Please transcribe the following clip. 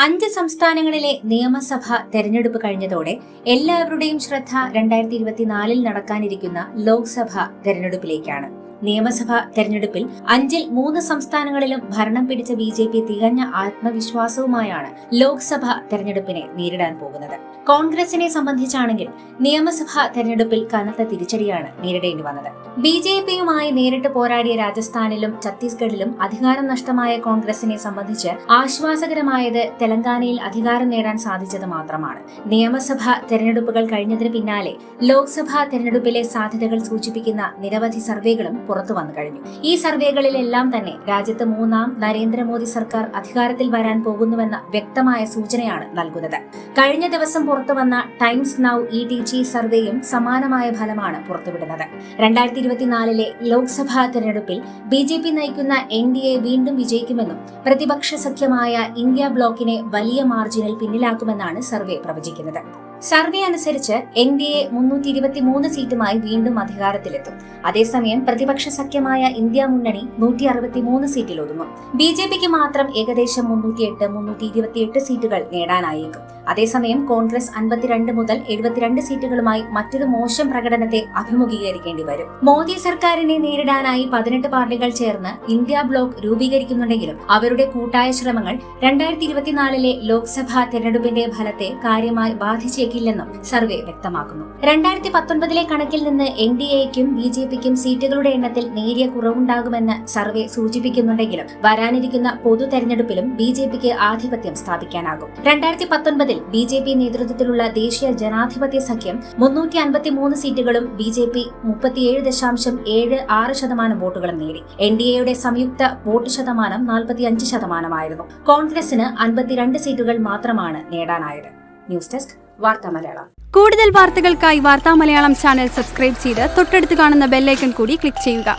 5 സംസ്ഥാനങ്ങളിലെ നിയമസഭ തെരഞ്ഞെടുപ്പ് കഴിഞ്ഞതോടെ എല്ലാവരുടെയും ശ്രദ്ധ 2024 നടക്കാനിരിക്കുന്ന ലോക്സഭ തെരഞ്ഞെടുപ്പിലേക്കാണ്. നിയമസഭാ തെരഞ്ഞെടുപ്പിൽ 5-ൽ 3 സംസ്ഥാനങ്ങളിലും ഭരണം പിടിച്ച BJP തികഞ്ഞ ആത്മവിശ്വാസവുമായാണ് ലോക്സഭാ തെരഞ്ഞെടുപ്പിനെ നേരിടാൻ പോകുന്നത്. കോൺഗ്രസിനെ സംബന്ധിച്ചാണെങ്കിൽ നിയമസഭാ തെരഞ്ഞെടുപ്പിൽ കനത്ത തിരിച്ചടിയാണ് നേരിടേണ്ടി വന്നത്. BJPയുമായി നേരിട്ട് പോരാടിയ രാജസ്ഥാനിലും ഛത്തീസ്ഗഡിലും അധികാരം നഷ്ടമായ കോൺഗ്രസിനെ സംബന്ധിച്ച് ആശ്വാസകരമായത് തെലങ്കാനയിൽ അധികാരം നേടാൻ സാധിച്ചത് മാത്രമാണ്. നിയമസഭാ തെരഞ്ഞെടുപ്പുകൾ കഴിഞ്ഞതിന് പിന്നാലെ ലോക്സഭാ തെരഞ്ഞെടുപ്പിലെ സാധ്യതകൾ സൂചിപ്പിക്കുന്ന നിരവധി സർവേകളും പുറത്തു വന്നു കഴിഞ്ഞു. ഈ സർവേകളിലെല്ലാം തന്നെ രാജ്യത്ത് 3ാം നരേന്ദ്രമോദി സർക്കാർ അധികാരത്തിൽ വരാൻ പോകുന്നുവെന്ന വ്യക്തമായ സൂചനയാണ് നൽകുന്നത്. കഴിഞ്ഞ ദിവസം പുറത്തുവന്ന ടൈംസ് നൗ ETG സർവേയും സമാനമായ ഫലമാണ് പുറത്തുവിടുന്നത്. 2024 ലോക്സഭാ തെരഞ്ഞെടുപ്പിൽ BJP നയിക്കുന്ന NDA വീണ്ടും വിജയിക്കുമെന്നും പ്രതിപക്ഷ സഖ്യമായ ഇന്ത്യ ബ്ലോക്കിനെ വലിയ മാർജിനിൽ പിന്നിലാക്കുമെന്നാണ് സർവേ പ്രവചിക്കുന്നത്. സർവേ അനുസരിച്ച് NDA 323 സീറ്റുമായി വീണ്ടും അധികാരത്തിലെത്തും. അതേസമയം പ്രതിപക്ഷ സഖ്യമായ ഇന്ത്യ മുന്നണി 163 സീറ്റിൽ ഒതുങ്ങും. BJPക്ക് മാത്രം ഏകദേശം 328 സീറ്റുകൾ നേടാനായേക്കും. അതേസമയം കോൺഗ്രസ് 52 മുതൽ 72 സീറ്റുകളുമായി മറ്റൊരു മോശം പ്രകടനത്തെ അഭിമുഖീകരിക്കേണ്ടി വരും. മോദി സർക്കാരിനെ നേരിടാനായി 18 പാർട്ടികൾ ചേർന്ന് ഇന്ത്യ ബ്ലോക്ക് രൂപീകരിക്കുന്നുണ്ടെങ്കിലും അവരുടെ കൂട്ടായ ശ്രമങ്ങൾ 2024 ലോക്സഭാ തെരഞ്ഞെടുപ്പിന്റെ ഫലത്തെ കാര്യമായി ബാധിച്ചേക്കില്ലെന്നും സർവേ വ്യക്തമാക്കുന്നു. 2019 കണക്കിൽ നിന്ന് NDAയ്ക്കും BJPക്കും സീറ്റുകളുടെ എണ്ണത്തിൽ നേരിയ കുറവുണ്ടാകുമെന്ന് സർവേ സൂചിപ്പിക്കുന്നുണ്ടെങ്കിലും വരാനിരിക്കുന്ന പൊതു തെരഞ്ഞെടുപ്പിലും BJPക്ക് ആധിപത്യം സ്ഥാപിക്കാനാകും. 2019 BJP നേതൃത്വത്തിലുള്ള ദേശീയ ജനാധിപത്യ സഖ്യം 353 സീറ്റുകളും BJP 37.76% വോട്ടുകളും നേടി. NDAയുടെ സംയുക്ത വോട്ട് ശതമാനം 45%. കോൺഗ്രസിന് 52 സീറ്റുകൾ മാത്രമാണ് നേടാനായത്. ന്യൂസ് ഡെസ്ക് വാർത്താ മലയാളം. കൂടുതൽ വാർത്തകൾക്കായി വാർത്താ മലയാളം ചാനൽ സബ്സ്ക്രൈബ് ചെയ്ത് തൊട്ടടുത്ത് കാണുന്ന ബെല്ലൈക്കൺ കൂടി ക്ലിക്ക് ചെയ്യുക.